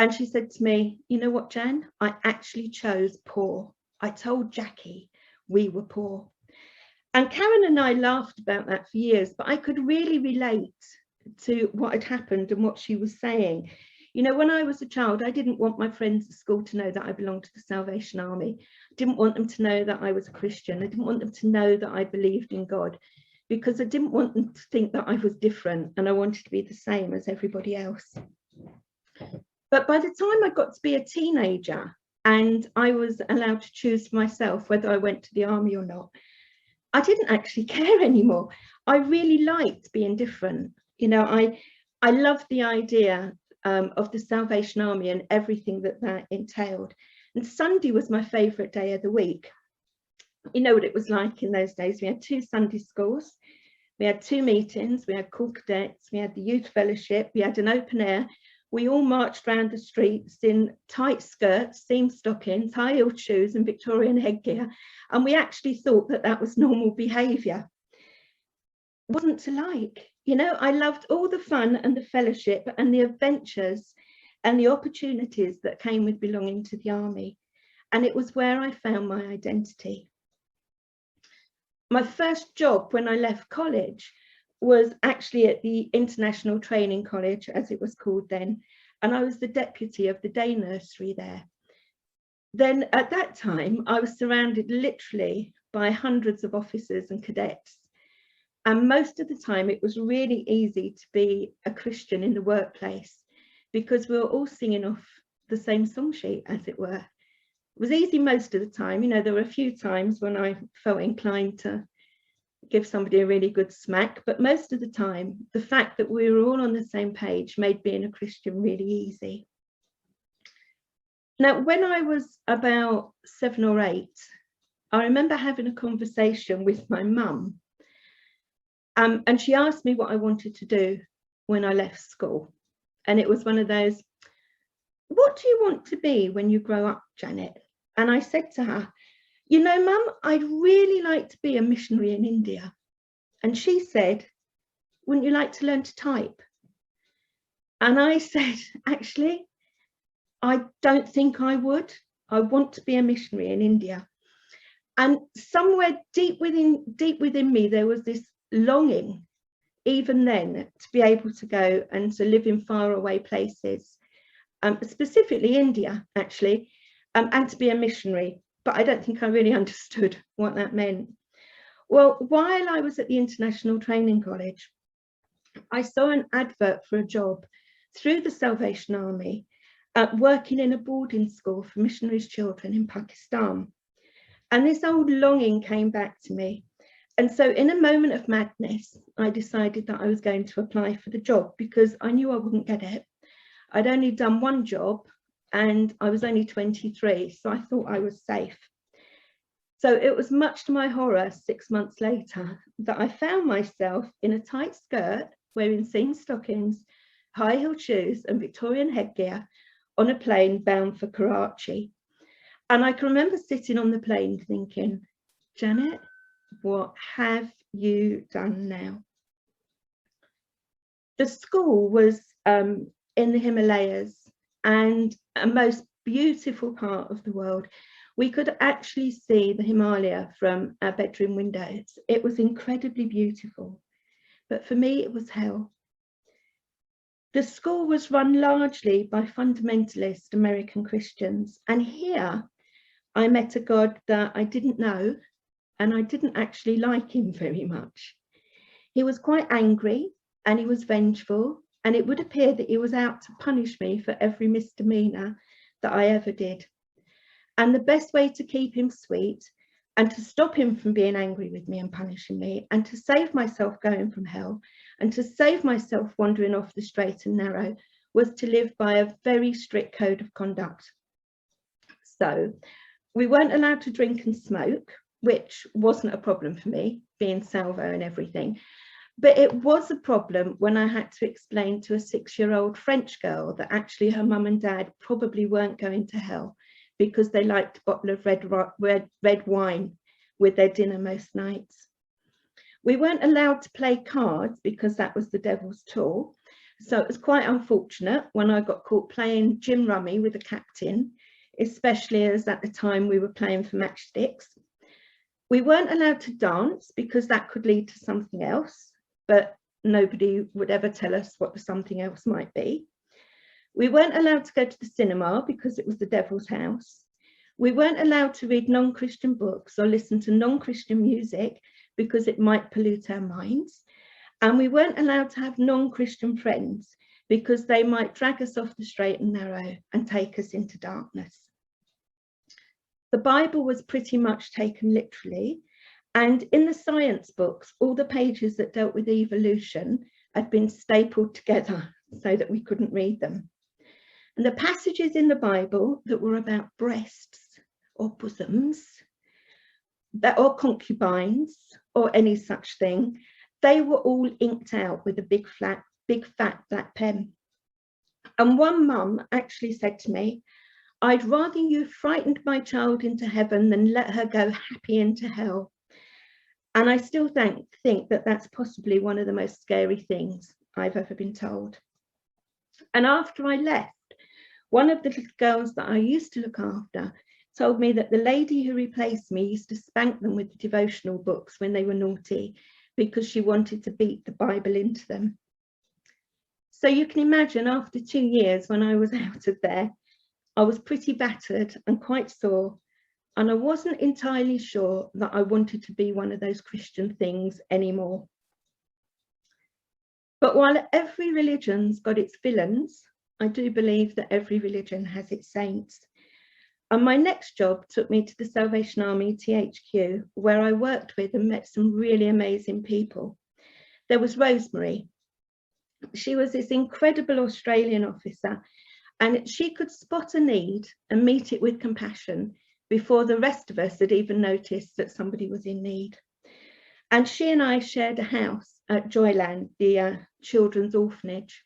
And she said to me, you know what, Jan, I actually chose poor. I told Jackie we were poor. And Karen and I laughed about that for years, but I could really relate to what had happened and what she was saying. You know, when I was a child, I didn't want my friends at school to know that I belonged to the Salvation Army. I didn't want them to know that I was a Christian. I didn't want them to know that I believed in God, because I didn't want them to think that I was different and I wanted to be the same as everybody else. But by the time I got to be a teenager and I was allowed to choose for myself whether I went to the army or not, I didn't actually care anymore. I really liked being different. You know, I loved the idea of the Salvation Army and everything that that entailed. And Sunday was my favourite day of the week. You know what it was like in those days. We had 2 Sunday schools, we had 2 meetings, we had Cool Cadets, we had the Youth Fellowship, we had an open air. We all marched around the streets in tight skirts, seam stockings, high-heeled shoes and Victorian headgear. And we actually thought that that was normal behaviour. It wasn't to like. You know, I loved all the fun and the fellowship and the adventures and the opportunities that came with belonging to the army. And it was where I found my identity. My first job when I left college was actually at the International Training College, as it was called then, and I was the deputy of the day nursery there. Then at that time, I was surrounded literally by hundreds of officers and cadets. And most of the time, it was really easy to be a Christian in the workplace because we were all singing off the same song sheet, as it were. It was easy most of the time. You know, there were a few times when I felt inclined to give somebody a really good smack, but most of the time, the fact that we were all on the same page made being a Christian really easy. Now, when I was about 7 or 8, I remember having a conversation with my mum, and she asked me what I wanted to do when I left school. And it was one of those, what do you want to be when you grow up, Janet? And I said to her, you know, Mum, I'd really like to be a missionary in India. And she said, wouldn't you like to learn to type? And I said, actually, I don't think I would. I want to be a missionary in India. And somewhere deep within me, there was this longing, even then, to be able to go and to live in faraway places, specifically India, actually, and to be a missionary. But I don't think I really understood what that meant. Well, while I was at the International Training College, I saw an advert for a job through the Salvation Army, working in a boarding school for missionaries' children in Pakistan. And this old longing came back to me. And so in a moment of madness, I decided that I was going to apply for the job because I knew I wouldn't get it. I'd only done one job and I was only 23, so I thought I was safe. So it was much to my horror 6 months later that I found myself in a tight skirt, wearing seam stockings, high-heeled shoes and Victorian headgear on a plane bound for Karachi. And I can remember sitting on the plane thinking, Janet, what have you done now? The school was in the Himalayas and a most beautiful part of the world. We could actually see the Himalaya from our bedroom windows. It was incredibly beautiful, but for me, it was hell. The school was run largely by fundamentalist American Christians, and here I met a God that I didn't know, and I didn't actually like him very much. He was quite angry and he was vengeful, and it would appear that he was out to punish me for every misdemeanor that I ever did. And the best way to keep him sweet and to stop him from being angry with me and punishing me, and to save myself going from hell, and to save myself wandering off the straight and narrow, was to live by a very strict code of conduct. So we weren't allowed to drink and smoke, which wasn't a problem for me, being Salvo and everything. But it was a problem when I had to explain to a 6-year-old French girl that actually her mum and dad probably weren't going to hell because they liked a bottle of red wine with their dinner most nights. We weren't allowed to play cards because that was the devil's tool. So it was quite unfortunate when I got caught playing gin rummy with the captain, especially as at the time we were playing for Matchsticks. We weren't allowed to dance because that could lead to something else, but nobody would ever tell us what the something else might be. We weren't allowed to go to the cinema because it was the devil's house. We weren't allowed to read non-Christian books or listen to non-Christian music because it might pollute our minds. And we weren't allowed to have non-Christian friends because they might drag us off the straight and narrow and take us into darkness. The Bible was pretty much taken literally, and in the science books, all the pages that dealt with evolution had been stapled together so that we couldn't read them. And the passages in the Bible that were about breasts or bosoms, or concubines or any such thing, they were all inked out with a big fat black pen. And one mum actually said to me, "I'd rather you frightened my child into heaven than let her go happy into hell." And I still think that that's possibly one of the most scary things I've ever been told. And after I left, one of the little girls that I used to look after told me that the lady who replaced me used to spank them with the devotional books when they were naughty because she wanted to beat the Bible into them. So you can imagine, after 2 years when I was out of there, I was pretty battered and quite sore, and I wasn't entirely sure that I wanted to be one of those Christian things anymore. But while every religion's got its villains, I do believe that every religion has its saints. And my next job took me to the Salvation Army THQ, where I worked with and met some really amazing people. There was Rosemary. She was this incredible Australian officer, and she could spot a need and meet it with compassion before the rest of us had even noticed that somebody was in need. And she and I shared a house at Joyland, the children's orphanage.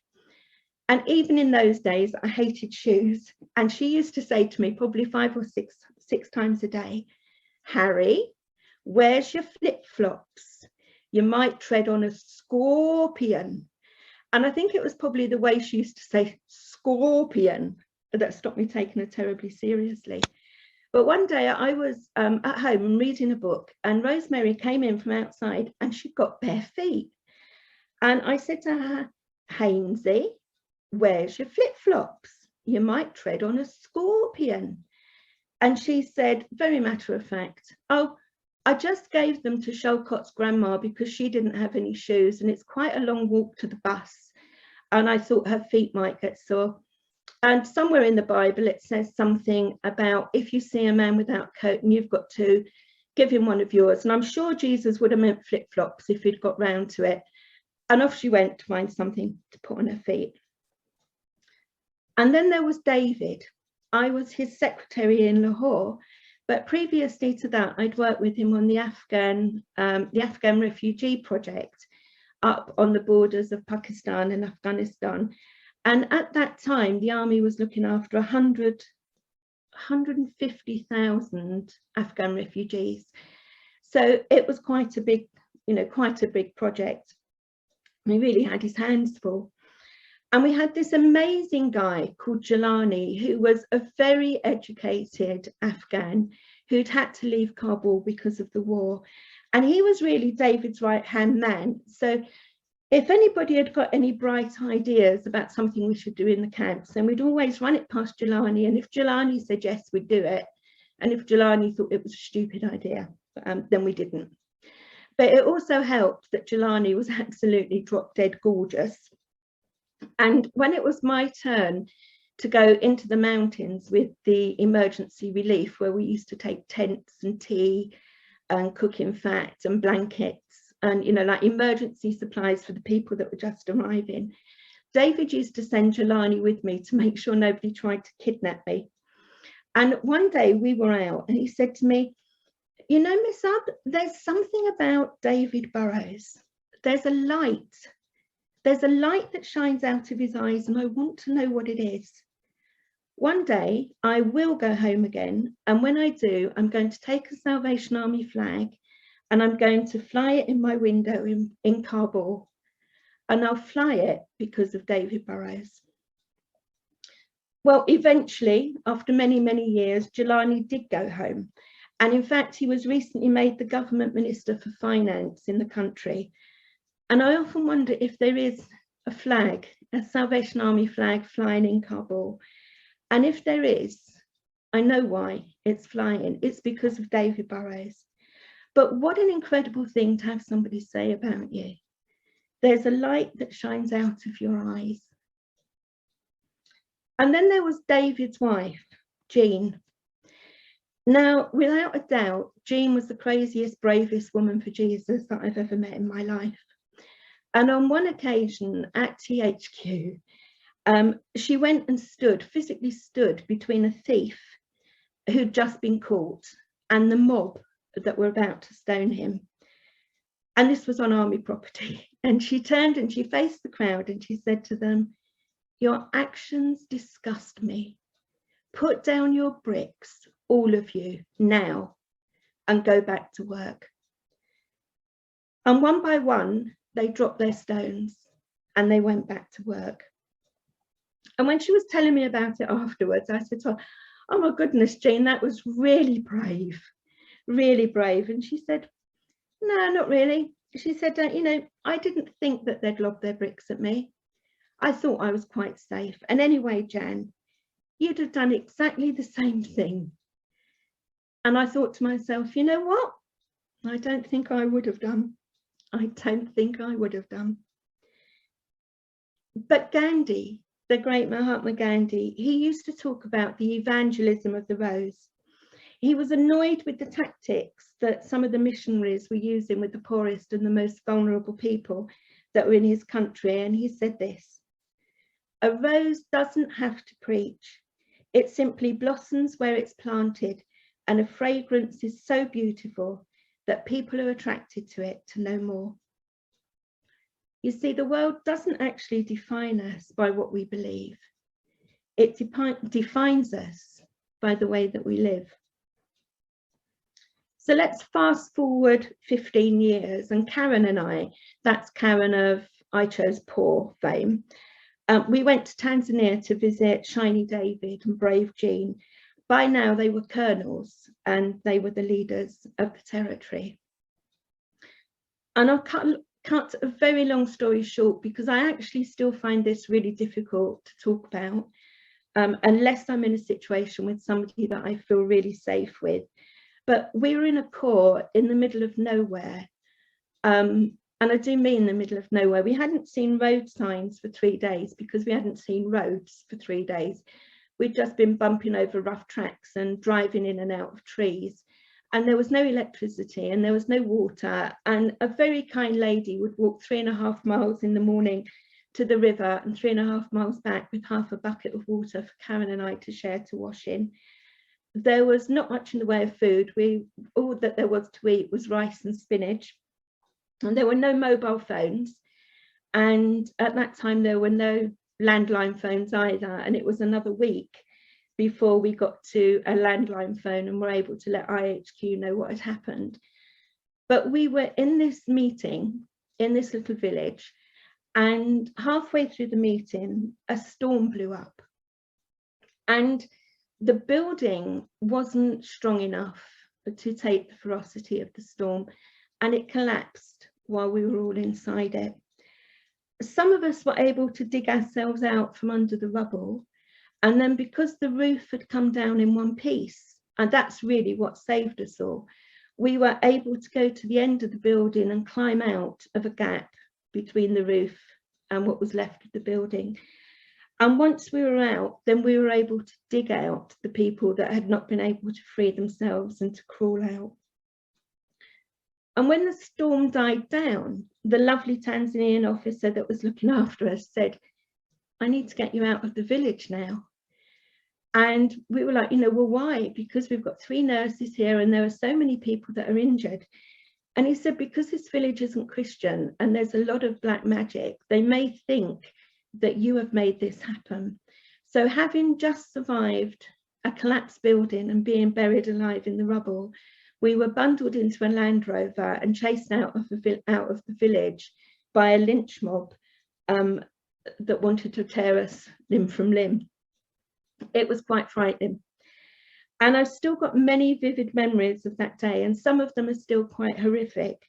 And even in those days, I hated shoes. And she used to say to me, probably 5 or 6 times a day, "Harry, where's your flip-flops? You might tread on a scorpion." And I think it was probably the way she used to say scorpion that stopped me taking her terribly seriously. But one day I was at home and reading a book, and Rosemary came in from outside and she'd got bare feet. And I said to her, "Hainsey, where's your flip-flops? You might tread on a scorpion." And she said, very matter of fact, "Oh, I just gave them to Shalcott's grandma because she didn't have any shoes and it's quite a long walk to the bus. And I thought her feet might get sore." And somewhere in the Bible, it says something about if you see a man without a coat and you've got to give him one of yours. And I'm sure Jesus would have meant flip-flops if he'd got round to it. And off she went to find something to put on her feet. And then there was David. I was his secretary in Lahore, but previously to that, I'd worked with him on the Afghan refugee project up on the borders of Pakistan and Afghanistan. And at that time, the army was looking after 150,000 Afghan refugees. So it was quite a big project. He really had his hands full. And we had this amazing guy called Jelani, who was a very educated Afghan who'd had to leave Kabul because of the war. And he was really David's right-hand man. So if anybody had got any bright ideas about something we should do in the camps, then we'd always run it past Jelani. And if Jelani said yes, we'd do it. And if Jelani thought it was a stupid idea, then we didn't. But it also helped that Jelani was absolutely drop dead gorgeous. And when it was my turn to go into the mountains with the emergency relief, where we used to take tents and tea and cooking fat and blankets and, like emergency supplies for the people that were just arriving, David used to send Jelani with me to make sure nobody tried to kidnap me. And one day we were out and he said to me, "Miss Ab, there's something about David Burrows. There's a light that shines out of his eyes and I want to know what it is. One day I will go home again, and when I do, I'm going to take a Salvation Army flag and I'm going to fly it in my window in Kabul. and I'll fly it because of David Burrows. Well, eventually, after many, many years, Jelani did go home. And in fact, he was recently made the government minister for finance in the country. And I often wonder if there is a flag, a Salvation Army flag flying in Kabul. And if there is, I know why it's flying. It's because of David Burrows. But what an incredible thing to have somebody say about you. There's a light that shines out of your eyes. And then there was David's wife, Jean. Now, without a doubt, Jean was the craziest, bravest woman for Jesus that I've ever met in my life. And on one occasion at THQ, she went and physically stood between a thief who'd just been caught and the mob that were about to stone him. And this was on army property. And she turned and she faced the crowd and she said to them, "Your actions disgust me. Put down your bricks, all of you, now, and go back to work." And one by one, they dropped their stones and they went back to work. And when she was telling me about it afterwards, I said to her, "Oh my goodness, Jean, that was really brave, really brave." And she said, "No, not really." She said, "You know, I didn't think that they'd lob their bricks at me. I thought I was quite safe. And anyway, Jan, you'd have done exactly the same thing." And I thought to myself, you know what? I don't think I would have done. I don't think I would have done. But Gandhi, the great Mahatma Gandhi, he used to talk about the evangelism of the rose. He was annoyed with the tactics that some of the missionaries were using with the poorest and the most vulnerable people that were in his country. And he said this: "A rose doesn't have to preach. It simply blossoms where it's planted, and a fragrance is so beautiful that people are attracted to it to know more." You see, the world doesn't actually define us by what we believe. It defines us by the way that we live. So let's fast forward 15 years, and Karen and I, that's Karen of I Chose Poor fame, we went to Tanzania to visit Shiny David and Brave Jean. By now they were colonels and they were the leaders of the territory. And I'll cut a very long story short, because I actually still find this really difficult to talk about, unless I'm in a situation with somebody that I feel really safe with. But we were in a corps in the middle of nowhere. And I do mean the middle of nowhere. We hadn't seen road signs for 3 days because we hadn't seen roads for 3 days. We'd just been bumping over rough tracks and driving in and out of trees. And there was no electricity and there was no water. And a very kind lady would walk 3.5 miles in the morning to the river and 3.5 miles back with half a bucket of water for Karen and I to share to wash in. There was not much in the way of food. All that there was to eat was rice and spinach. And there were no mobile phones. And at that time, there were no landline phones either. And it was another week before we got to a landline phone and were able to let IHQ know what had happened. But we were in this meeting in this little village, and halfway through the meeting, a storm blew up. And the building wasn't strong enough to take the ferocity of the storm, and it collapsed while we were all inside it. Some of us were able to dig ourselves out from under the rubble, and then because the roof had come down in one piece, and that's really what saved us all, we were able to go to the end of the building and climb out of a gap between the roof and what was left of the building. And once we were out, then we were able to dig out the people that had not been able to free themselves and to crawl out. And when the storm died down, the lovely Tanzanian officer that was looking after us said, "I need to get you out of the village now." And we were like, well, why? Because we've got 3 nurses here and there are so many people that are injured. And he said, because this village isn't Christian and there's a lot of black magic, they may think that you have made this happen. So having just survived a collapsed building and being buried alive in the rubble, we were bundled into a Land Rover and chased out of the village by a lynch mob that wanted to tear us limb from limb. It was quite frightening. And I've still got many vivid memories of that day, and some of them are still quite horrific.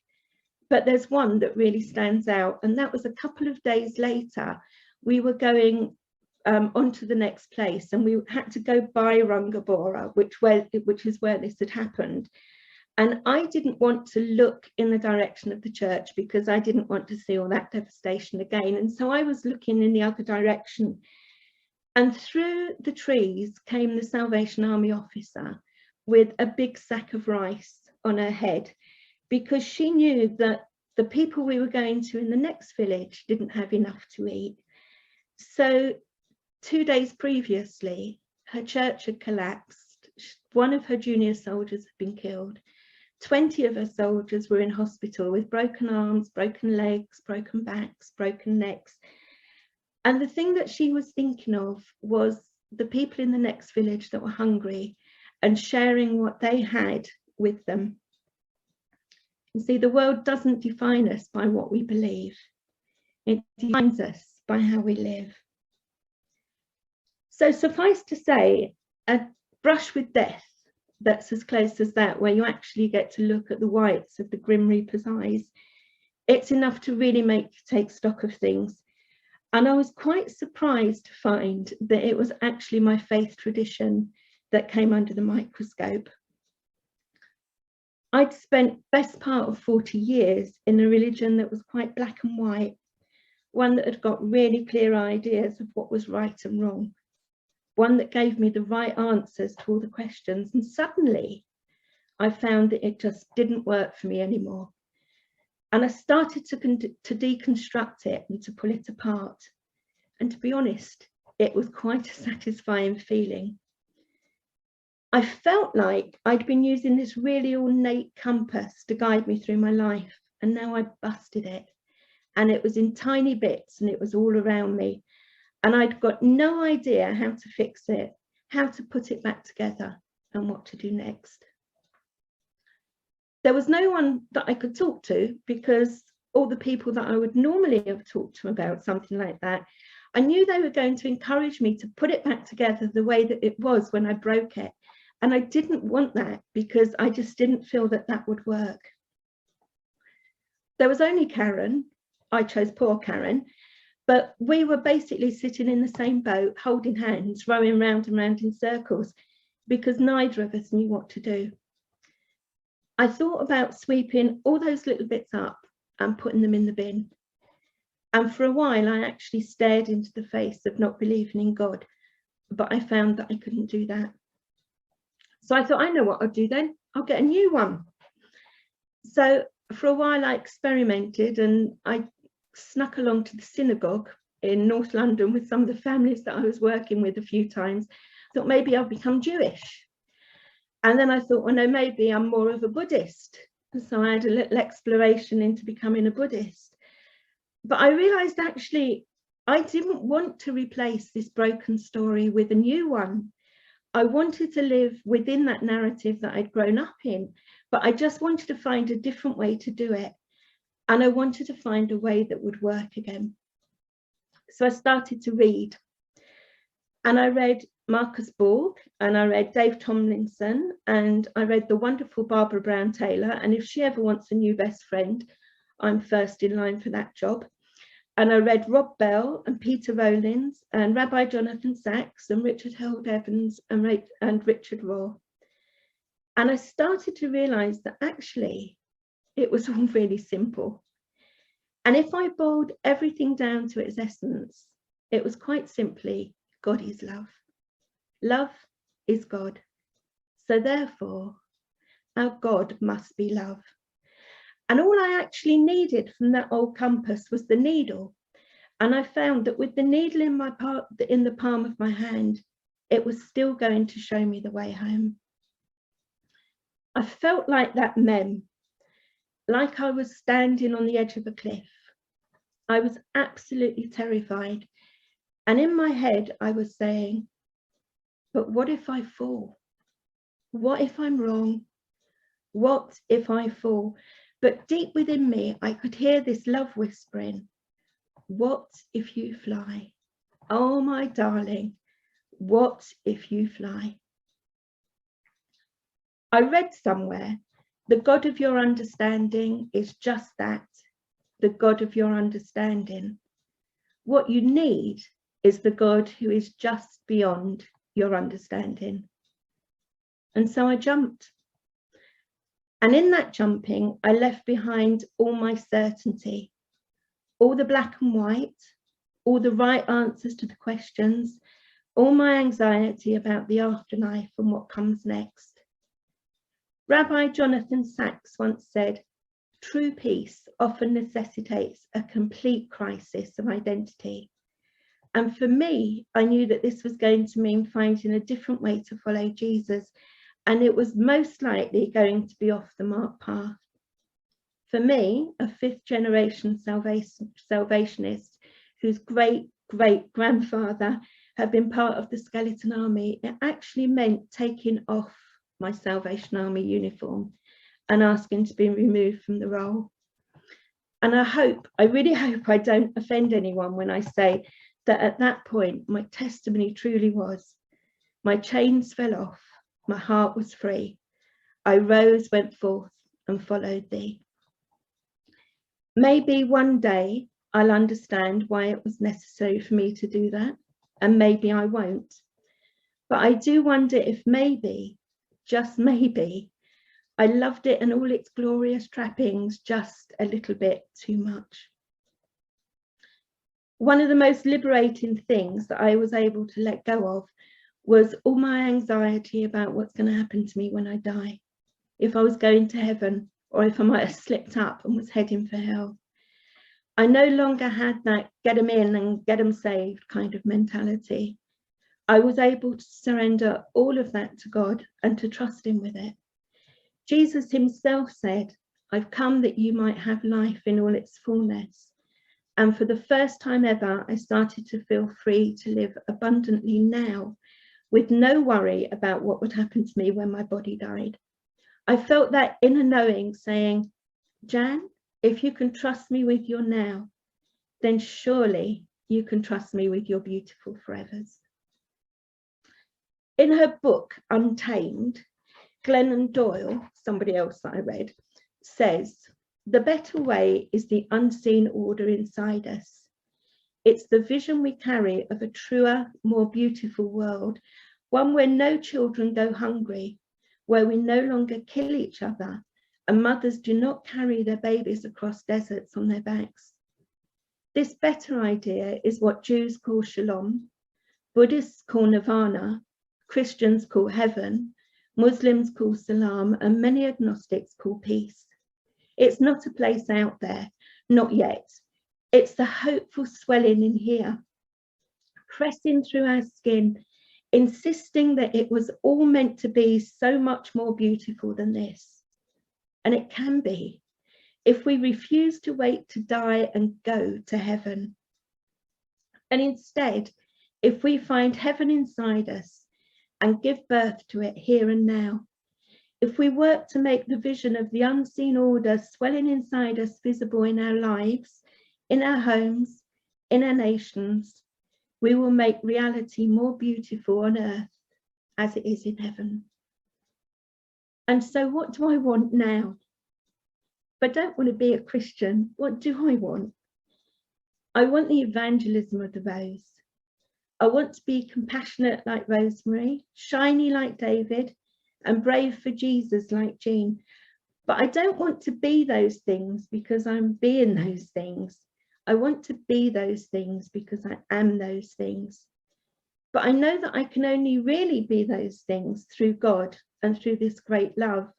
But there's one that really stands out, and that was a couple of days later. We were going on to the next place, and we had to go by Rungabora, which is where this had happened. And I didn't want to look in the direction of the church because I didn't want to see all that devastation again. And so I was looking in the other direction. And through the trees came the Salvation Army officer with a big sack of rice on her head, because she knew that the people we were going to in the next village didn't have enough to eat. So 2 days previously, her church had collapsed. One of her junior soldiers had been killed. 20 of her soldiers were in hospital with broken arms, broken legs, broken backs, broken necks. And the thing that she was thinking of was the people in the next village that were hungry and sharing what they had with them. You see, the world doesn't define us by what we believe. It defines us by how we live. So suffice to say, a brush with death that's as close as that, where you actually get to look at the whites of the Grim Reaper's eyes, it's enough to really make you take stock of things. And I was quite surprised to find that it was actually my faith tradition that came under the microscope. I'd spent best part of 40 years in a religion that was quite black and white, one that had got really clear ideas of what was right and wrong, one that gave me the right answers to all the questions. And suddenly I found that it just didn't work for me anymore. And I started to deconstruct it and to pull it apart. And to be honest, it was quite a satisfying feeling. I felt like I'd been using this really ornate compass to guide me through my life, and now I busted it. And it was in tiny bits and it was all around me. And I'd got no idea how to fix it, how to put it back together, and what to do next. There was no one that I could talk to, because all the people that I would normally have talked to about something like that, I knew they were going to encourage me to put it back together the way that it was when I broke it. And I didn't want that, because I just didn't feel that that would work. There was only Karen. I chose poor Karen, but we were basically sitting in the same boat, holding hands, rowing round and round in circles, because neither of us knew what to do. I thought about sweeping all those little bits up and putting them in the bin. And for a while, I actually stared into the face of not believing in God, but I found that I couldn't do that. So I thought, I know what I'll do then. I'll get a new one. So for a while, I experimented, and I snuck along to the synagogue in North London with some of the families that I was working with a few times. I thought maybe I'll become Jewish. And then I thought, well, no, maybe I'm more of a Buddhist. So I had a little exploration into becoming a Buddhist. But I realized actually I didn't want to replace this broken story with a new one. I wanted to live within that narrative that I'd grown up in, but I just wanted to find a different way to do it. And I wanted to find a way that would work again. So I started to read. And I read Marcus Borg, and I read Dave Tomlinson, and I read the wonderful Barbara Brown Taylor. And if she ever wants a new best friend, I'm first in line for that job. And I read Rob Bell and Peter Rollins and Rabbi Jonathan Sacks and Richard Held Evans and Richard Rohr. And I started to realize that actually it was all really simple. And if I boiled everything down to its essence, it was quite simply, God is love. Love is God. So therefore, our God must be love. And all I actually needed from that old compass was the needle. And I found that with the needle in the palm of my hand, it was still going to show me the way home. I felt like that mem, like I was standing on the edge of a cliff. I was absolutely terrified. And in my head, I was saying, but what if I fall? What if I'm wrong? What if I fall? But deep within me, I could hear this love whispering, what if you fly? Oh, my darling, what if you fly? I read somewhere, the God of your understanding is just that, the God of your understanding. What you need is the God who is just beyond your understanding. And so I jumped. And in that jumping, I left behind all my certainty, all the black and white, all the right answers to the questions, all my anxiety about the afterlife and what comes next. Rabbi Jonathan Sacks once said, true peace often necessitates a complete crisis of identity. And for me, I knew that this was going to mean finding a different way to follow Jesus, and it was most likely going to be off the mark path. For me, a fifth generation salvationist whose great-great-grandfather had been part of the Skeleton Army, it actually meant taking off my Salvation Army uniform and asking to be removed from the role. And I really hope I don't offend anyone when I say that at that point, my testimony truly was, my chains fell off, my heart was free. I rose, went forth and followed thee. Maybe one day I'll understand why it was necessary for me to do that, and maybe I won't. But I do wonder if maybe, just maybe, I loved it and all its glorious trappings just a little bit too much. One of the most liberating things that I was able to let go of was all my anxiety about what's going to happen to me when I die, if I was going to heaven or if I might have slipped up and was heading for hell. I no longer had that get them in and get them saved kind of mentality. I was able to surrender all of that to God and to trust him with it. Jesus himself said, I've come that you might have life in all its fullness. And for the first time ever, I started to feel free to live abundantly now, with no worry about what would happen to me when my body died. I felt that inner knowing saying, Jan, if you can trust me with your now, then surely you can trust me with your beautiful forevers. In her book, Untamed, Glennon Doyle, somebody else that I read, says, the better way is the unseen order inside us. It's the vision we carry of a truer, more beautiful world, one where no children go hungry, where we no longer kill each other, and mothers do not carry their babies across deserts on their backs. This better idea is what Jews call shalom, Buddhists call nirvana, Christians call heaven, Muslims call salam, and many agnostics call peace. It's not a place out there, not yet. It's the hopeful swelling in here, pressing through our skin, insisting that it was all meant to be so much more beautiful than this. And it can be, if we refuse to wait to die and go to heaven. And instead, if we find heaven inside us and give birth to it here and now, if we work to make the vision of the unseen order swelling inside us visible in our lives, in our homes, in our nations, we will make reality more beautiful on earth as it is in heaven. And so what do I want now? If I don't want to be a Christian, what do I want? I want the evangelism of the rose. I want to be compassionate like Rosemary, shiny like David, and brave for Jesus like Jean. But I don't want to be those things because I'm being those things. I want to be those things because I am those things. But I know that I can only really be those things through God and through this great love.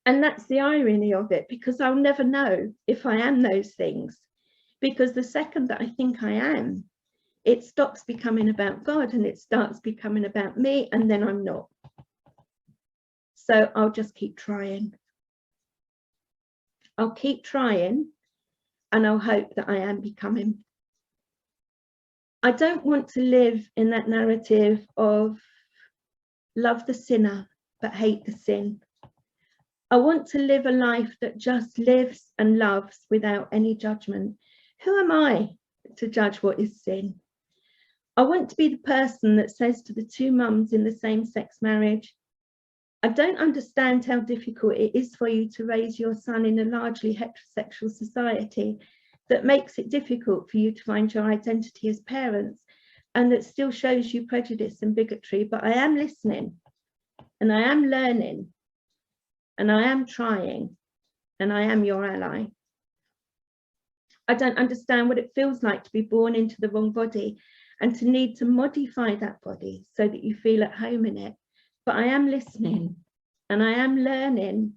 And that's the irony of it, because I'll never know if I am those things, because the second that I think I am, it stops becoming about God and it starts becoming about me, and then I'm not. So I'll just keep trying. I'll keep trying and I'll hope that I am becoming. I don't want to live in that narrative of love the sinner but hate the sin. I want to live a life that just lives and loves without any judgment, Who am I to judge what is sin? I want to be the person that says to the two mums in the same-sex marriage, I don't understand how difficult it is for you to raise your son in a largely heterosexual society that makes it difficult for you to find your identity as parents and that still shows you prejudice and bigotry, but I am listening and I am learning and I am trying and I am your ally. I don't understand what it feels like to be born into the wrong body and to need to modify that body so that you feel at home in it. But I am listening and I am learning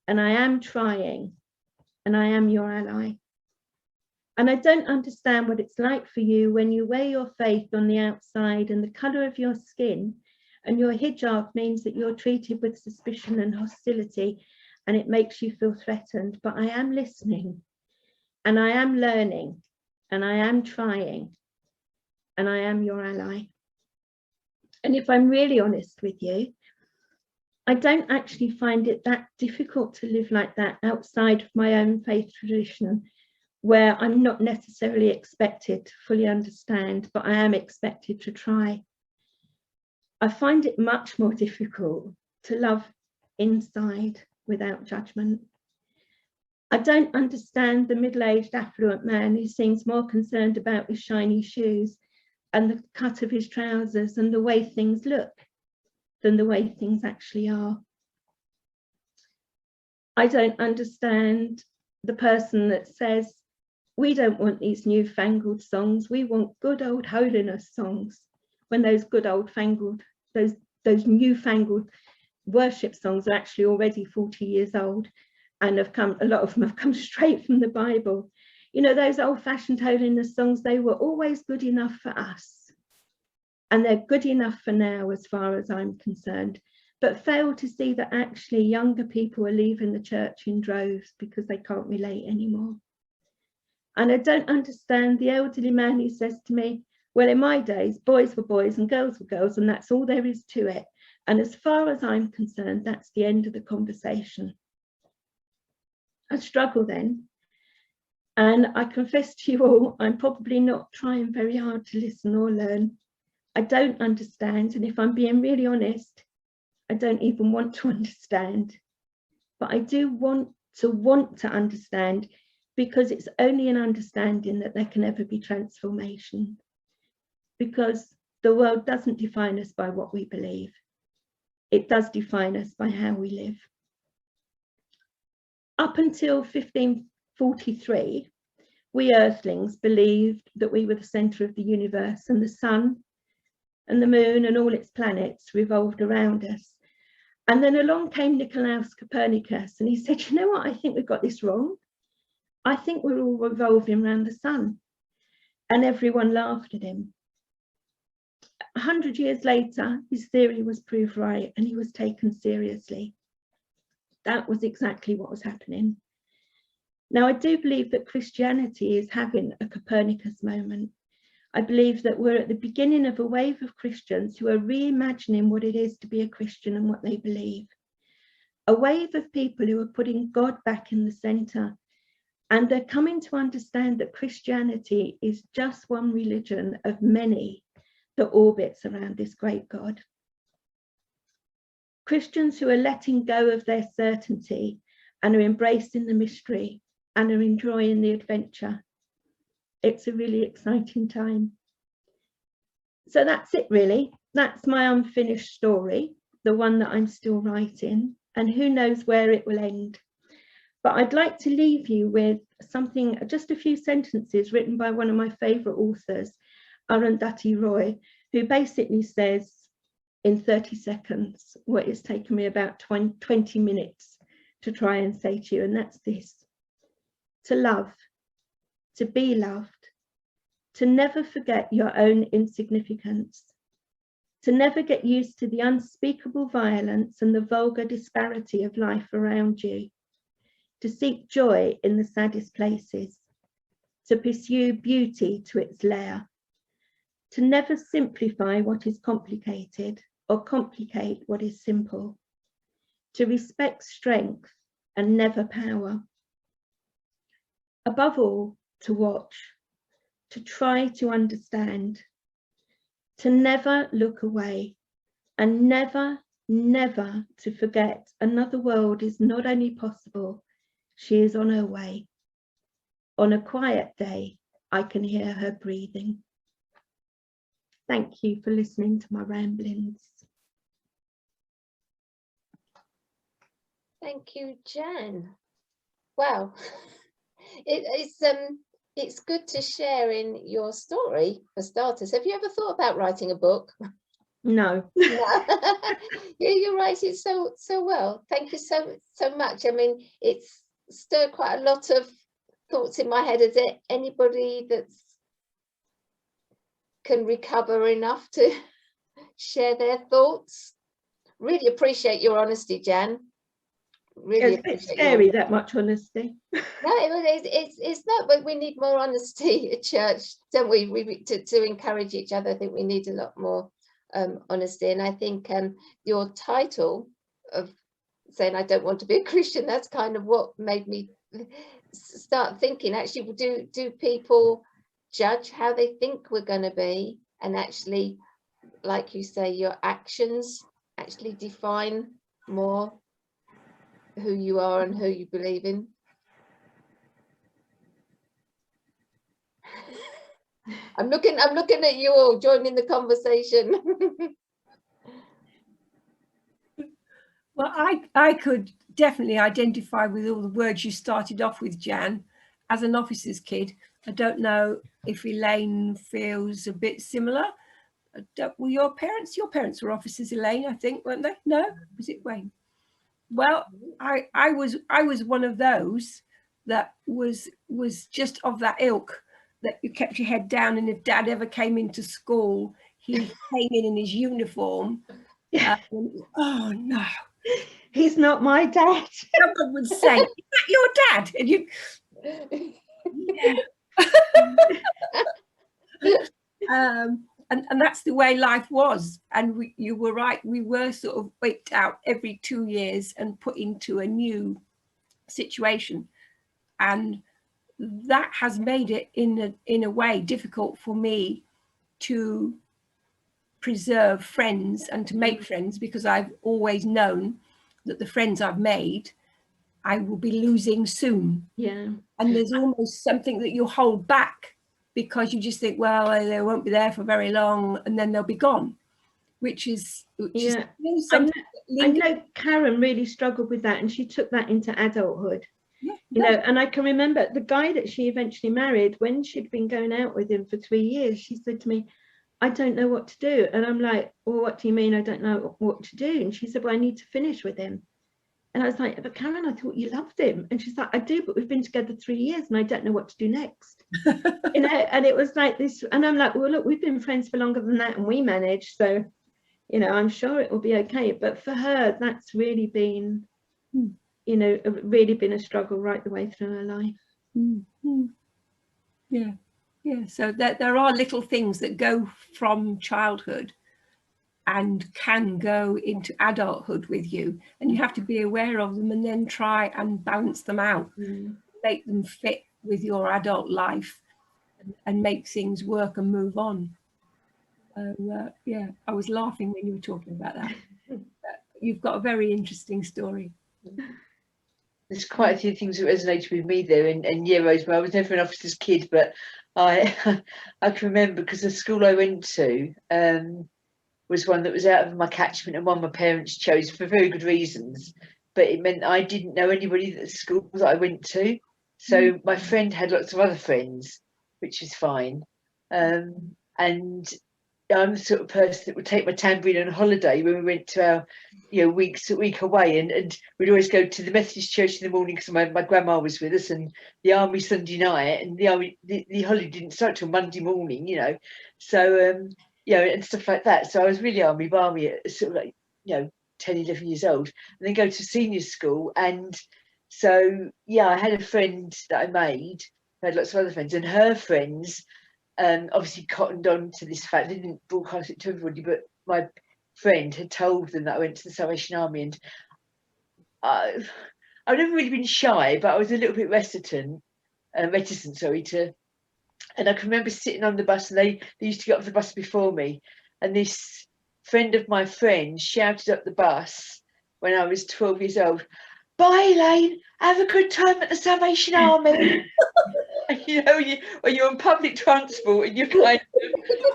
and I am trying and I am your ally. And I don't understand what it's like for you when you wear your faith on the outside and the colour of your skin and your hijab means that you're treated with suspicion and hostility and it makes you feel threatened. But I am listening and I am learning and I am trying and I am your ally. And if I'm really honest with you, I don't actually find it that difficult to live like that outside of my own faith tradition, where I'm not necessarily expected to fully understand, but I am expected to try. I find it much more difficult to love inside without judgment. I don't understand the middle-aged affluent man who seems more concerned about his shiny shoes and the cut of his trousers and the way things look than the way things actually are. I don't understand the person that says, we don't want these newfangled songs, we want good old holiness songs, when those good old fangled, those newfangled worship songs are actually already 40 years old and have come, a lot of them have come straight from the Bible. You know, those old-fashioned holiness songs, they were always good enough for us. And they're good enough for now, as far as I'm concerned, but fail to see that actually younger people are leaving the church in droves because they can't relate anymore. And I don't understand the elderly man who says to me, well, in my days, boys were boys and girls were girls, and that's all there is to it. And as far as I'm concerned, that's the end of the conversation. I struggle then. And I confess to you all, I'm probably not trying very hard to listen or learn. I don't understand. And if I'm being really honest, I don't even want to understand. But I do want to understand, because it's only in understanding that there can ever be transformation. Because the world doesn't define us by what we believe. It does define us by how we live. Up until 1543, we earthlings believed that we were the centre of the universe and the sun and the moon and all its planets revolved around us. And then along came Nicolaus Copernicus and he said, you know what, I think we've got this wrong. I think we're all revolving around the sun. And everyone laughed at him. 100 years later, his theory was proved right and he was taken seriously. That was exactly what was happening. Now, I do believe that Christianity is having a Copernicus moment. I believe that we're at the beginning of a wave of Christians who are reimagining what it is to be a Christian and what they believe. A wave of people who are putting God back in the centre. And they're coming to understand that Christianity is just one religion of many that orbits around this great God. Christians who are letting go of their certainty and are embracing the mystery and are enjoying the adventure. It's a really exciting time. So that's it really. That's my unfinished story, the one that I'm still writing, and who knows where it will end. But I'd like to leave you with something, just a few sentences written by one of my favourite authors, Arundhati Roy, who basically says in 30 seconds what it's taken me about 20 minutes to try and say to you, and that's this: to love, to be loved, to never forget your own insignificance, to never get used to the unspeakable violence and the vulgar disparity of life around you, to seek joy in the saddest places, to pursue beauty to its lair, to never simplify what is complicated or complicate what is simple, to respect strength and never power. Above all, to watch, to try to understand, to never look away, and never, never to forget another world is not only possible, she is on her way. On a quiet day, I can hear her breathing. Thank you for listening to my ramblings. Thank you, Jan. Wow. It's good to share in your story for starters. Have you ever thought about writing a book? No. No. Yeah, you write it so well. Thank you so much. I mean, it's stirred quite a lot of thoughts in my head. Is there anybody that can recover enough to share their thoughts? Really appreciate your honesty, Jan. Really, it's a bit scary, that much honesty. No, it's not, but we need more honesty at church, don't we? To encourage each other. I think we need a lot more honesty. And I think your title of saying I don't want to be a Christian, that's kind of what made me start thinking, actually, do people judge how they think we're going to be? And actually, like you say, your actions actually define more who you are and who you believe in. I'm looking at you all joining the conversation. Well, I could definitely identify with all the words you started off with, Jan. As an officer's kid, I don't know if Elaine feels a bit similar. Were your parents were officers, Elaine, I think, weren't they? No, was it Wayne? Well, I was one of those that was just of that ilk, that you kept your head down, and if Dad ever came into school, he came in his uniform. Oh no, he's not my dad. Someone would say, "Is that your dad?" And you, yeah. And that's the way life was. And you were right, we were sort of waked out every 2 years and put into a new situation, and that has made it in a way difficult for me to preserve friends and to make friends, because I've always known that the friends I've made I will be losing soon. Yeah. And there's almost something that you hold back, because you just think, well, they won't be there for very long and then they'll be gone, which is yeah. something I know Karen really struggled with that, and she took that into adulthood. Yeah, you know, and I can remember the guy that she eventually married, when she'd been going out with him for 3 years, she said to me, I don't know what to do. And I'm like, well, what do you mean I don't know what to do? And she said, well, I need to finish with him. And I was like, but Karen, I thought you loved him. And she's like, I do, but we've been together 3 years and I don't know what to do next. You know, and it was like this. And I'm like, well, look, we've been friends for longer than that and we managed. So, you know, I'm sure it will be okay. But for her, that's really been, you know, really been a struggle right the way through her life. Mm-hmm. Yeah. Yeah. So there are little things that go from childhood and can go into adulthood with you, and you have to be aware of them and then try and balance them out, make them fit with your adult life, and make things work and move on. Yeah, I was laughing when you were talking about that. You've got a very interesting story. There's quite a few things that resonated with me there in Euros, where I was never an officer's kid, but I can remember, because the school I went to was one that was out of my catchment and one my parents chose for very good reasons, but it meant I didn't know anybody at the school that I went to. So my friend had lots of other friends, which is fine. And I'm the sort of person that would take my tambourine on holiday when we went to our, you know, week away, and we'd always go to the Methodist church in the morning because my grandma was with us, and the army Sunday night, and the holiday didn't start till Monday morning, you know. So you know, and stuff like that. So I was really army barmy at sort of like, you know, 10, 11 years old, and then go to senior school. And so, yeah, I had a friend that I made, I had lots of other friends, and her friends obviously cottoned on to this fact. They didn't broadcast it to everybody, but my friend had told them that I went to the Salvation Army, and I've never really been shy, but I was a little bit reticent, to And I can remember sitting on the bus, and they used to get off the bus before me, and this friend of my friend shouted up the bus when I was 12 years old, "Bye, Elaine, have a good time at the Salvation Army." And, you know, when you're on public transport and you're kind of,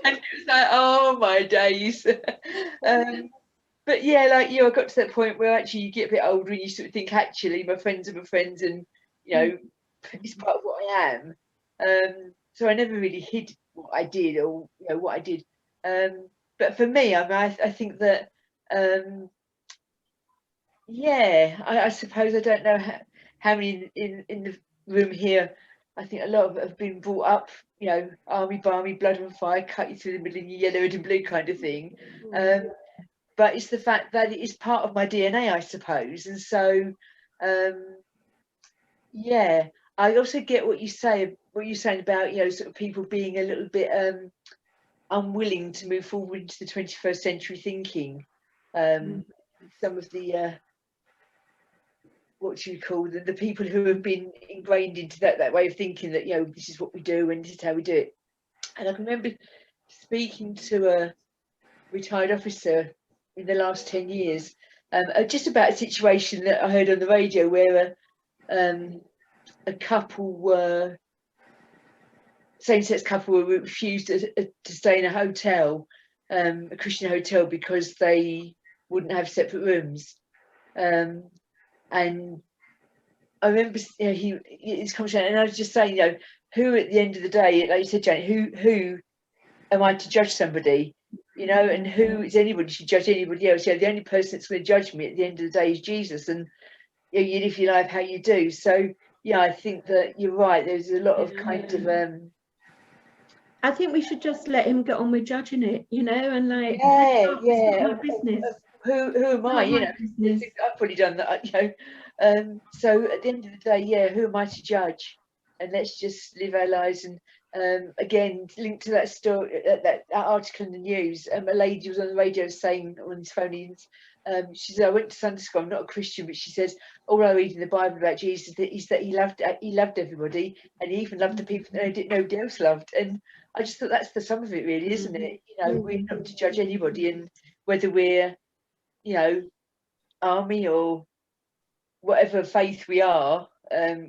and it was like, oh my days. But yeah, like you, I got to that point where actually you get a bit older and you sort of think, actually, my friends are my friends, and you know, it's part of what I am. So I never really hid what I did, or you know what I did. But for me, I mean, I think that yeah, I suppose I don't know how many in the room here. I think a lot of have been brought up, you know, army, barmy, blood and fire, cut you through the middle in your yellow, red and blue kind of thing. But it's the fact that it is part of my DNA, I suppose. And so, yeah, I also get what you say, what you're saying about, you know, sort of people being a little bit unwilling to move forward into the 21st century thinking. Some of the what you call the people who have been ingrained into that way of thinking, that you know, this is what we do and this is how we do it. And I can remember speaking to a retired officer in the last 10 years just about a situation that I heard on the radio where a couple were same-sex couple were refused to stay in a hotel, a Christian hotel, because they wouldn't have separate rooms. And I remember, you know, his conversation, and I was just saying, you know, who at the end of the day, like you said, Jane, who am I to judge somebody, you know, and who is anybody to judge anybody else? You know, the only person that's going to judge me at the end of the day is Jesus, and you know, you live your life how you do. So yeah, I think that you're right. There's a lot of kind of I think we should just let him get on with judging it, you know, and like, yeah, not my business. Who am I? You know, business. I've probably done that, you know. So at the end of the day, yeah, who am I to judge? And let's just live our lives. And again, linked to that story, that article in the news, a lady was on the radio saying on his phone-ins, she said, "I went to Sunday school. I'm not a Christian, but she says all I read in the Bible about Jesus is that he loved everybody, and he even loved the people that nobody else loved." And I just thought that's the sum of it, really, isn't it? You know, we're not to judge anybody, and whether we're, you know, army or whatever faith we are,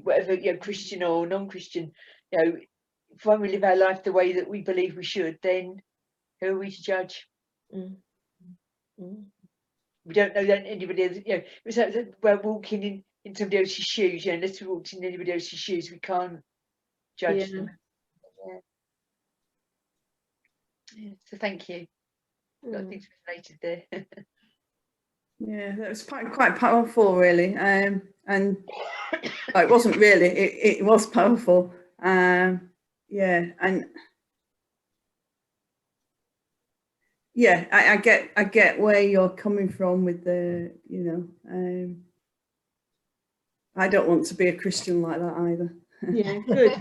whatever, you know, Christian or non-Christian, you know, if when we live our life the way that we believe we should, then who are we to judge? We don't know that anybody else, you know, it's like we're walking in somebody else's shoes, you know, unless we walked in anybody else's shoes, we can't judge them. Yeah. So thank you. A lot of things related there. Yeah, that was quite powerful, really. And it wasn't really, it was powerful. Yeah, and yeah, I get where you're coming from with the, you know, I don't want to be a Christian like that either. Yeah, good.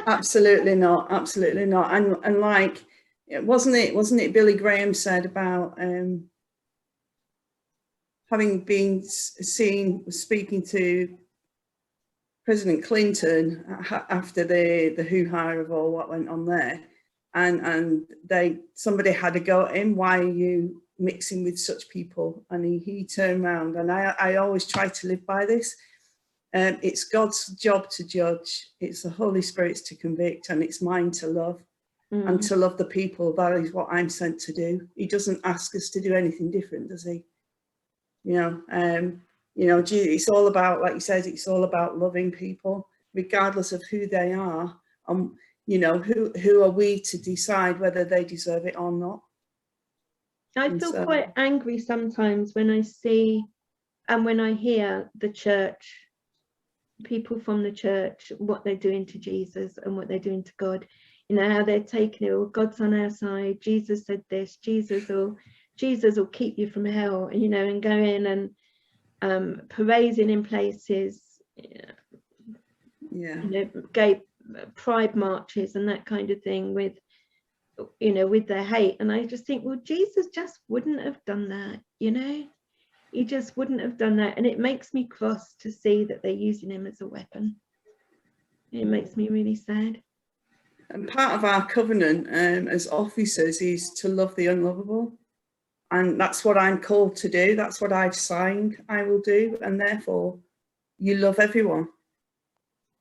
Absolutely not, absolutely not. And like, wasn't it Billy Graham said about having been speaking to President Clinton after the hoo-ha of all what went on there, and somebody had a go at him, "Why are you mixing with such people?" And he turned around, and I always try to live by this. It's God's job to judge, it's the Holy Spirit's to convict, and it's mine to love. And to love the people. That is what I'm sent to do. He doesn't ask us to do anything different, does he? You know, it's all about, like you said, it's all about loving people, regardless of who they are. You know, who are we to decide whether they deserve it or not? I feel quite angry sometimes when I see and when I hear the church, people from the church, what they're doing to Jesus and what they're doing to God. You know, how they're taking it, well, God's on our side, Jesus said this, Jesus will keep you from hell, you know, and going and parading in places, you know, gay pride marches and that kind of thing with, you know, with their hate. And I just think, well, Jesus just wouldn't have done that, you know, he just wouldn't have done that. And it makes me cross to see that they're using him as a weapon. It makes me really sad. And part of our covenant as officers is to love the unlovable. And that's what I'm called to do. That's what I've signed I will do. And therefore, you love everyone.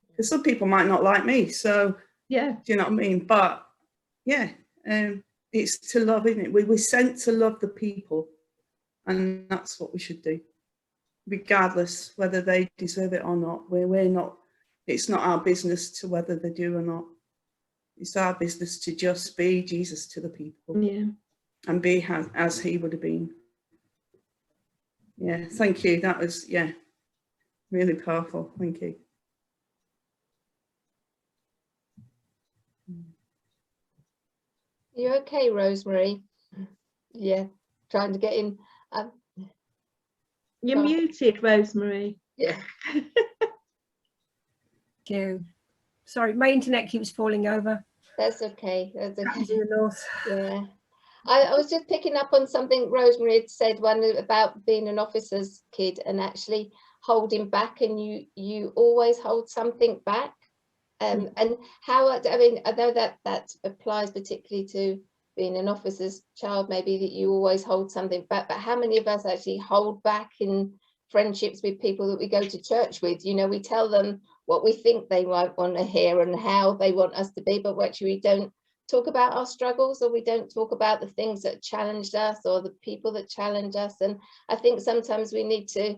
Because some people might not like me. So, Yeah. do you know what I mean? But, yeah, it's to love, isn't it? We're sent to love the people. And that's what we should do, regardless whether they deserve it or not. We're not, it's not our business to whether they do or not. It's our business to just be Jesus to the people. Yeah. And be as he would have been. Yeah, thank you. That was, yeah, really powerful. Thank you. You okay, Rosemary? Yeah, trying to get in. You're Oh. muted, Rosemary. Yeah. Sorry, my internet keeps falling over. That's okay. That's okay. Happens in the north. Yeah. I was just picking up on something Rosemary had said one about being an officer's kid and actually holding back, and you always hold something back. And how, I mean, I know that applies particularly to being an officer's child, maybe that you always hold something back, but how many of us actually hold back in friendships with people that we go to church with? You know, we tell them what we think they might want to hear and how they want us to be, but actually we don't talk about our struggles, or we don't talk about the things that challenged us or the people that challenge us. And I think sometimes we need to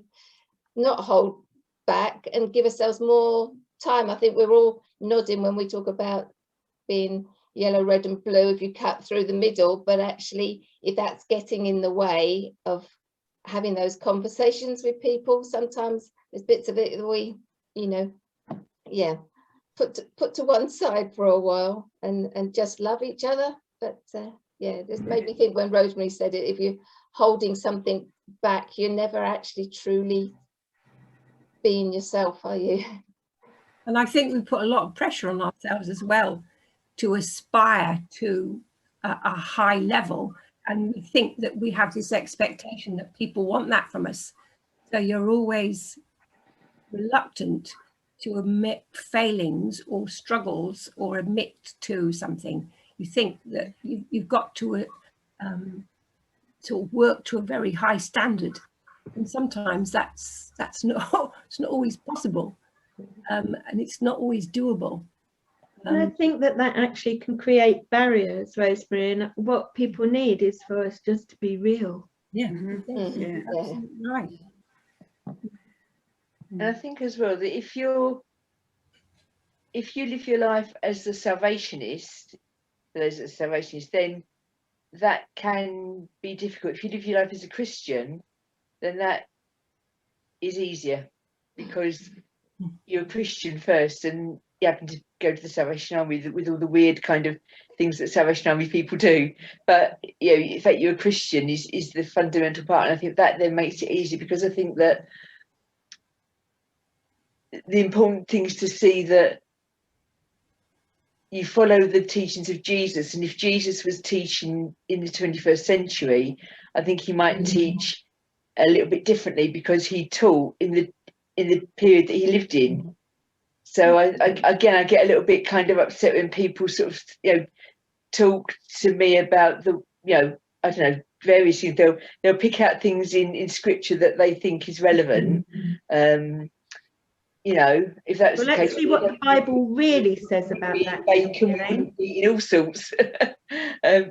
not hold back and give ourselves more time. I think we're all nodding when we talk about being yellow, red and blue if you cut through the middle, but actually if that's getting in the way of having those conversations with people, sometimes there's bits of it that we, you know, yeah, put to one side for a while and just love each other. But yeah, this made me think when Rosemary said it, if you're holding something back, you're never actually truly being yourself, are you? And I think we put a lot of pressure on ourselves as well to aspire to a high level. And we think that we have this expectation that people want that from us. So you're always reluctant to admit failings or struggles or admit to something. You think that you've got to work to a very high standard. And sometimes that's not, it's not always possible. And it's not always doable. And I think that actually can create barriers, Rosemary, and what people need is for us just to be real. Yeah, Yeah. absolutely right. And I think as well that if you live your life as a salvationist, then that can be difficult. If you live your life as a Christian, then that is easier because you're a Christian first, and you happen to go to the Salvation Army with all the weird kind of things that Salvation Army people do. But you know, the fact you're a Christian is the fundamental part, and I think that then makes it easy, because I think that the important thing is to see that you follow the teachings of Jesus, and if Jesus was teaching in the 21st century, I think he might teach a little bit differently, because he taught in the period that he lived in. So I get a little bit kind of upset when people sort of, you know, talk to me about the, you know, I don't know, various things. They'll pick out things in scripture that they think is relevant. You know, if that's Well, the let's case, see what the Bible really says about that. bacon wouldn't be in all sorts,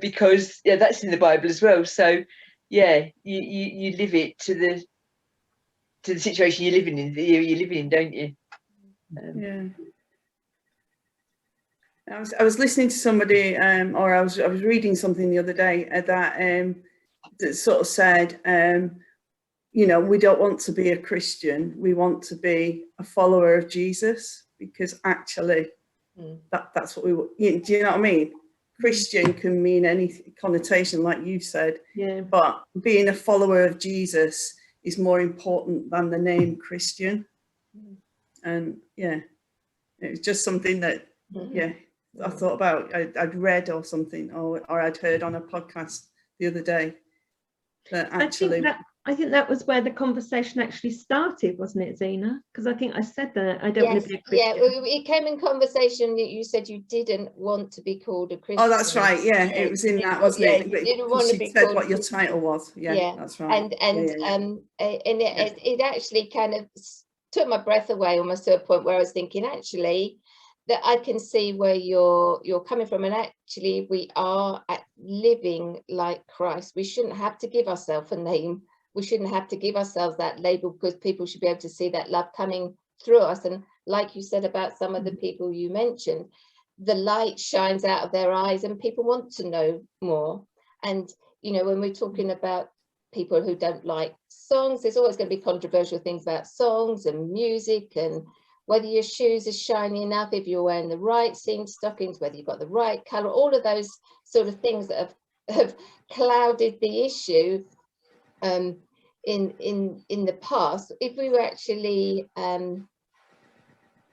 because yeah, that's in the Bible as well. So yeah, you live it to the situation you're living in, don't you? Yeah. I was listening to somebody, or I was reading something the other day that sort of said, you know, we don't want to be a Christian, we want to be a follower of Jesus, because actually that's what we want. Do you know what I mean? Christian can mean any connotation, like you said, Yeah. but being a follower of Jesus is more important than the name Christian. And yeah, it was just something that, yeah, I thought about, I'd read or something, or I'd heard on a podcast the other day. That actually, I I think that was where the conversation actually started, wasn't it, Zena? Because I think I said that I don't want Yes, to be a yeah, Christian. it came in conversation that you said you didn't want to be called a Christian. Oh, that's right. Yeah, it was in that, wasn't it? You But didn't want to she be said called what your Christian. title was. Yeah, Yeah, that's right. and it actually kind of took my breath away almost to a point where I was thinking, actually, that I can see where you're coming from, and actually we are living like Christ. We shouldn't have to give ourselves a name. We shouldn't have to give ourselves that label, because people should be able to see that love coming through us. And like you said about some of the people you mentioned, the light shines out of their eyes and people want to know more. And you know, when we're talking about people who don't like songs, there's always going to be controversial things about songs and music, and whether your shoes are shiny enough, if you're wearing the right seam stockings, whether you've got the right color, all of those sort of things that have clouded the issue in the past. If we were actually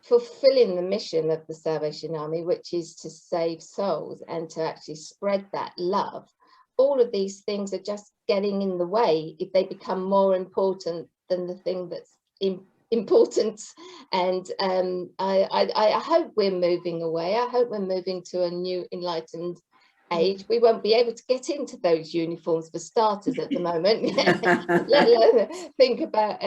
fulfilling the mission of the Salvation Army, which is to save souls and to actually spread that love, all of these things are just getting in the way if they become more important than the thing that's important. And I hope we're moving away. I hope we're moving to a new enlightened age. We won't be able to get into those uniforms for starters at the moment, let alone think about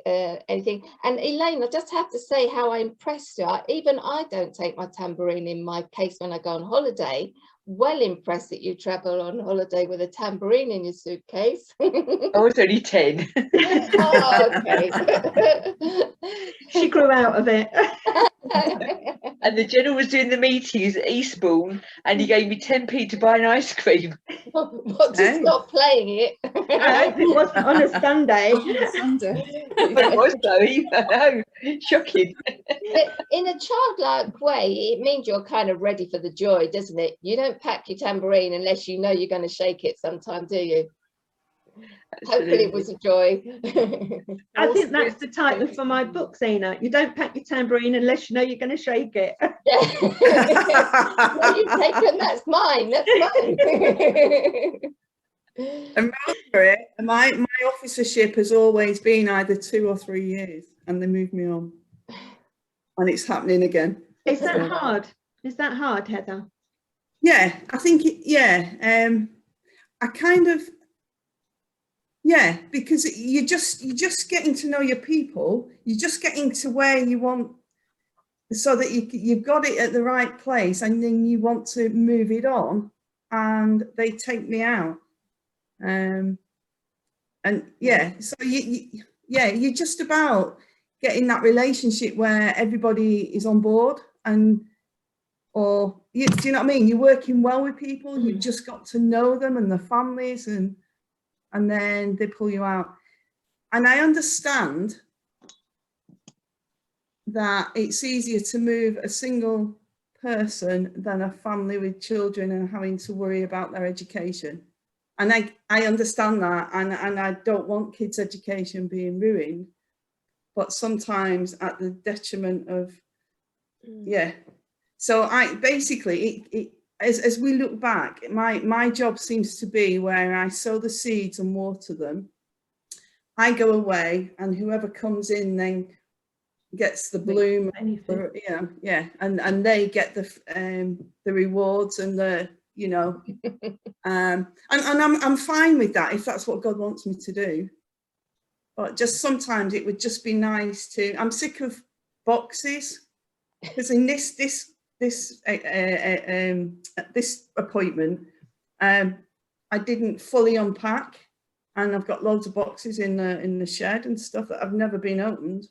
anything. And Elaine, I just have to say how impressed you are. Even I don't take my tambourine in my case when I go on holiday. Well impressed that you travel on holiday with a tambourine in your suitcase. I was only 10. Oh, okay. She grew out of it. And the general was doing the meetings at Eastbourne, and he gave me 10p to buy an ice cream. What, to stop playing it? I hope it wasn't on a Sunday. It was though, I know, shocking. But in a childlike way, it means you're kind of ready for the joy, doesn't it? You don't pack your tambourine unless you know you're going to shake it sometime, do you? Hopefully it was a joy. I think that's the title for my book, Zena. You don't pack your tambourine unless you know you're going to shake it. Well, you've taken, that's mine, that's mine. And remember, my officership has always been either 2 or 3 years, and they moved me on, and it's happening again. Is that hard? Is that hard, Heather? Yeah, I think I kind of, yeah, because you're just getting to know your people. You're just getting to where you want, so that you've got it at the right place, and then you want to move it on, and they take me out. And yeah, so you're just about getting that relationship where everybody is on board, do you know what I mean? You're working well with people. You've just got to know them and their families, and then they pull you out. And I understand that it's easier to move a single person than a family with children and having to worry about their education. And I understand that, and I don't want kids' education being ruined, but sometimes at the detriment of, yeah. So I basically, as we look back, my job seems to be where I sow the seeds and water them. I go away, and whoever comes in then gets the bloom, or, you know, yeah, and they get the rewards and the, you know, and I'm fine with that if that's what God wants me to do. But just sometimes it would just be nice to. I'm sick of boxes, because in this appointment, I didn't fully unpack, and I've got loads of boxes in the shed and stuff that have never been opened.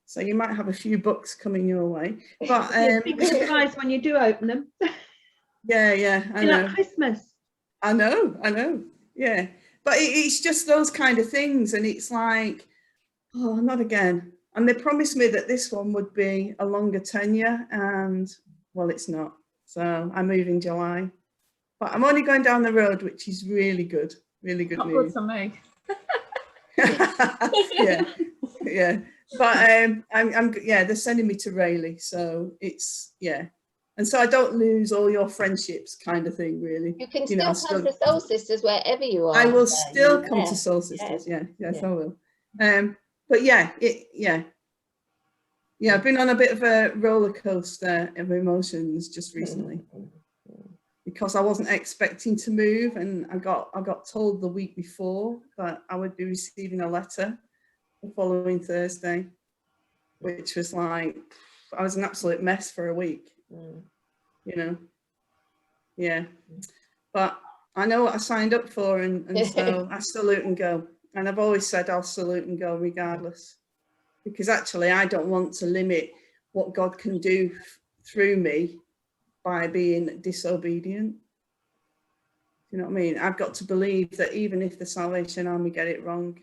So you might have a few books coming your way, but be surprised when you do open them. Yeah, I know. Like Christmas. I know. Yeah, but it's just those kind of things, and it's like, oh, not again. And they promised me that this one would be a longer tenure, and well, it's not. So I move in July, but I'm only going down the road, which is really good news. Not good for me. yeah. But I'm yeah, they're sending me to Rayleigh, so it's, yeah. And so I don't lose all your friendships, kind of thing, really. You can You know, still come to Soul Sisters wherever you are. I will so still you- come yeah, to Soul Sisters. Yes, yeah. I will. But yeah, I've been on a bit of a roller coaster of emotions just recently, because I wasn't expecting to move, and I got told the week before that I would be receiving a letter the following Thursday, which was like, I was an absolute mess for a week, you know. Yeah, but I know what I signed up for, and so I salute and go. And I've always said I'll salute and go regardless, because actually I don't want to limit what God can do through me by being disobedient. You know what I mean? I've got to believe that even if the Salvation Army get it wrong,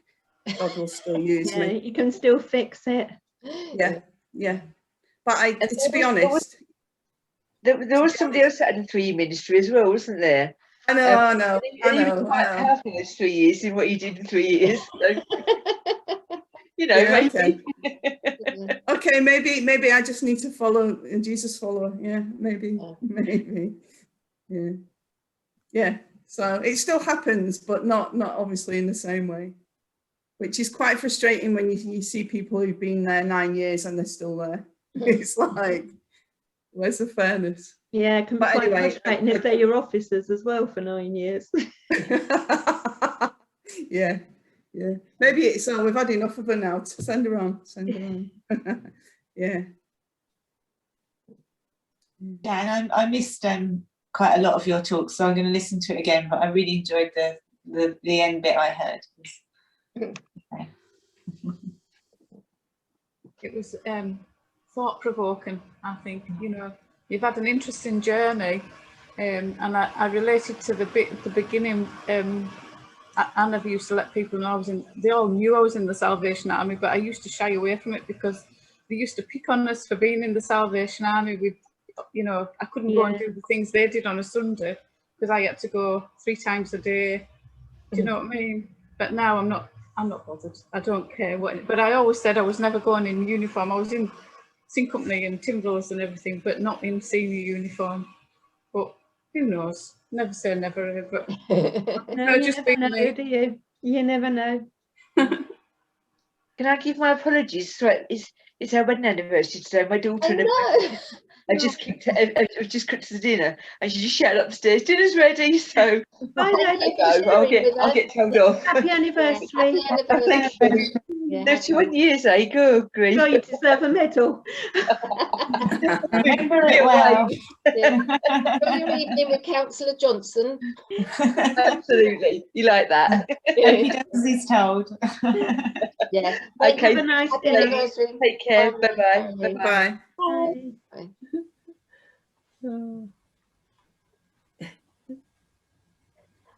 God will still use me. You can still fix it. Yeah. But to be honest, there was somebody else that had a 3-year ministry as well, wasn't there? I know. And he was quite powerful in those 3 years in what he did in 3 years. So, you know, Yeah, maybe. okay, maybe I just need to follow Jesus follower. Yeah, maybe. Yeah. So it still happens, but not obviously in the same way, which is quite frustrating when you see people who've been there 9 years and they're still there. It's like, where's the fairness? Yeah, it can be But quite anyway, frustrating if they're your officers as well for 9 years. Yeah. Maybe it's we've had enough of her now. To send her on. Yeah. Yeah, and I missed quite a lot of your talk, so I'm going to listen to it again. But I really enjoyed the end bit I heard. Okay. It was thought-provoking. I think, you know, you've had an interesting journey, and I related to the bit at the beginning. I never used to let people know they all knew I was in the Salvation Army, but I used to shy away from it because they used to pick on us for being in the Salvation Army. You know, I couldn't go and do the things they did on a Sunday because I had to go 3 times a day. Do you know what I mean? But now I'm not bothered. I don't care what. But I always said I was never going in uniform. I was in Sing Company and Timberless and everything, but not in senior uniform. But who knows? Never say never. But No, you never know, do you? You never know. Can I give my apologies? So it's our wedding anniversary today. My daughter I just cooked to the dinner, and she just shouted upstairs, "Dinner's ready!" So I'll get told off. Happy anniversary. Thank you. No, 21 years, eh? Good grief. Oh, you deserve a medal. Remember it well. Enjoy your evening with Councillor Johnson. Absolutely. You like that? Hope he does as he's told. Yeah. Okay. Have a nice Happy dinner. anniversary. Take care. Bye. Bye-bye. Bye. Bye.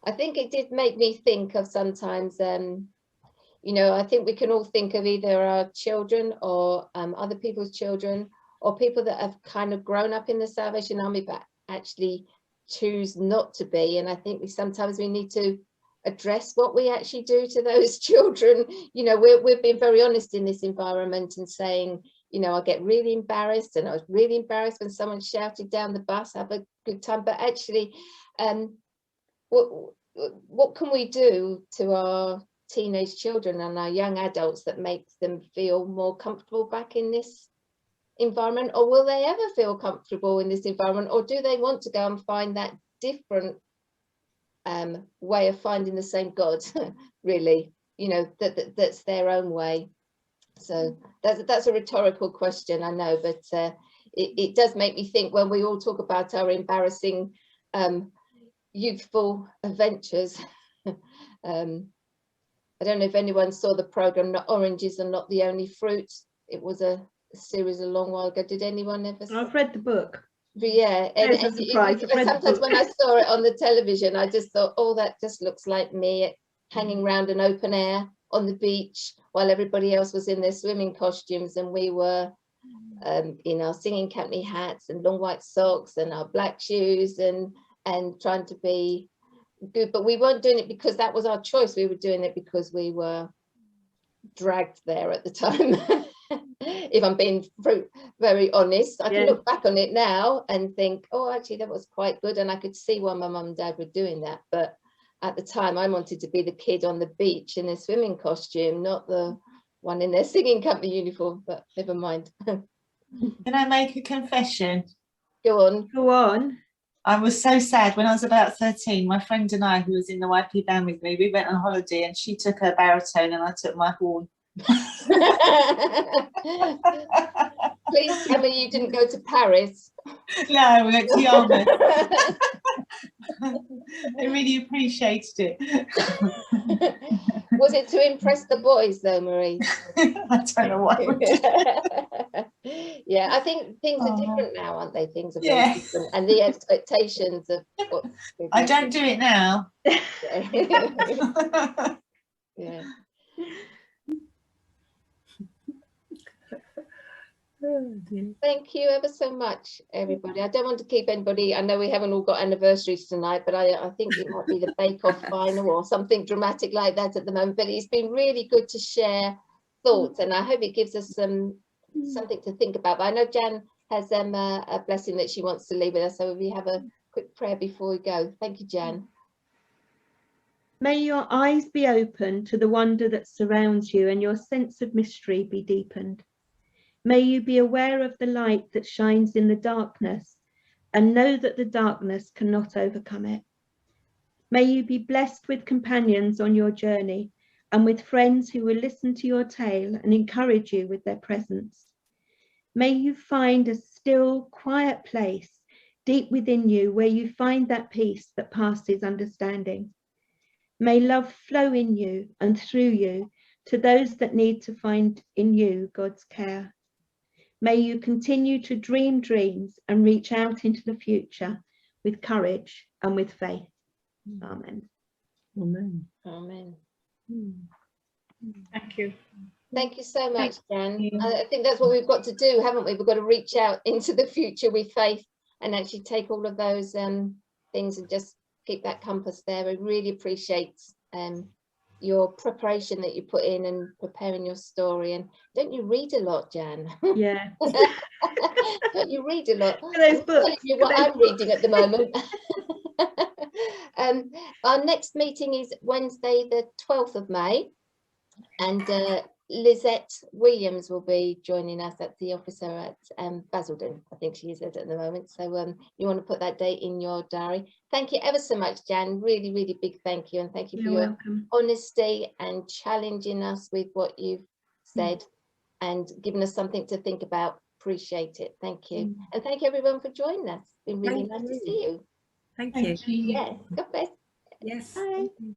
I think it did make me think of sometimes, you know, I think we can all think of either our children or other people's children, or people that have kind of grown up in the Salvation Army but actually choose not to be. And I think sometimes we need to address what we actually do to those children. You know, we've been very honest in this environment and saying, you know, I get really embarrassed, and I was really embarrassed when someone shouted down the bus, have a good time. But actually, what can we do to our teenage children and our young adults that makes them feel more comfortable back in this environment? Or will they ever feel comfortable in this environment? Or do they want to go and find that different way of finding the same God, really, you know, that's their own way? So that's a rhetorical question, I know, but it does make me think when we all talk about our embarrassing youthful adventures. I don't know if anyone saw the programme Oranges Are Not the Only Fruit. It was a series a long while ago. Did anyone ever see? I've read the book. But yeah, and sometimes when I saw it on the television, I just thought, oh, that just looks like me hanging around an open air on the beach while everybody else was in their swimming costumes, and we were in our singing company hats and long white socks and our black shoes and trying to be good. But we weren't doing it because that was our choice. We were doing it because we were dragged there at the time. if I'm being very honest. I can Yeah. look back on it now and think, oh, actually, that was quite good. And I could see why my mum and dad were doing that. But at the time, I wanted to be the kid on the beach in a swimming costume, not the one in their singing company uniform. But never mind. Can I make a confession? Go on. Go on. I was so sad when I was about 13. My friend and I, who was in the YP band with me, we went on holiday and she took her baritone and I took my horn. Please tell me you didn't go to Paris. No, we went to Yarmouth. I really appreciated it. Was it to impress the boys though, Marie? I don't know why. Yeah, I think things are Oh. different now, aren't they? Things are very Yeah. different, and the expectations of what I don't do it now. Yeah. Oh, dear. Thank you ever so much, everybody. I don't want to keep anybody. I know we haven't all got anniversaries tonight, but I think it might be the Bake Off final or something dramatic like that at the moment. But it's been really good to share thoughts, and I hope it gives us something to think about. But I know Jan has a blessing that she wants to leave with us, so we have a quick prayer before we go. Thank you, Jan. May your eyes be open to the wonder that surrounds you and your sense of mystery be deepened. May you be aware of the light that shines in the darkness and know that the darkness cannot overcome it. May you be blessed with companions on your journey and with friends who will listen to your tale and encourage you with their presence. May you find a still, quiet place deep within you where you find that peace that passes understanding. May love flow in you and through you to those that need to find in you God's care. May you continue to dream dreams and reach out into the future with courage and with faith. Amen. Amen. Amen. Thank you. Thank you so much, Jan. you. I think that's what we've got to do, haven't we? We've got to reach out into the future with faith and actually take all of those things and just keep that compass there. I really appreciate your preparation that you put in and preparing your story. And don't you read a lot, Jan? Yeah. Don't you read a lot? Look at those I'm telling books. you Look what at I'm reading at the moment. Our next meeting is Wednesday, the 12th of May, and Lizette Williams will be joining us at the officer at Basildon. I think she is at the moment. So you want to put that date in your diary. Thank you ever so much, Jan. Really, really big thank you. And thank you for You're your welcome. honesty and challenging us with what you've said and giving us something to think about. Appreciate it. Thank you. And thank you everyone for joining us. It's been really Thank nice to you. see you. Thank you. Thank you. Yeah, God bless. Yes. Bye.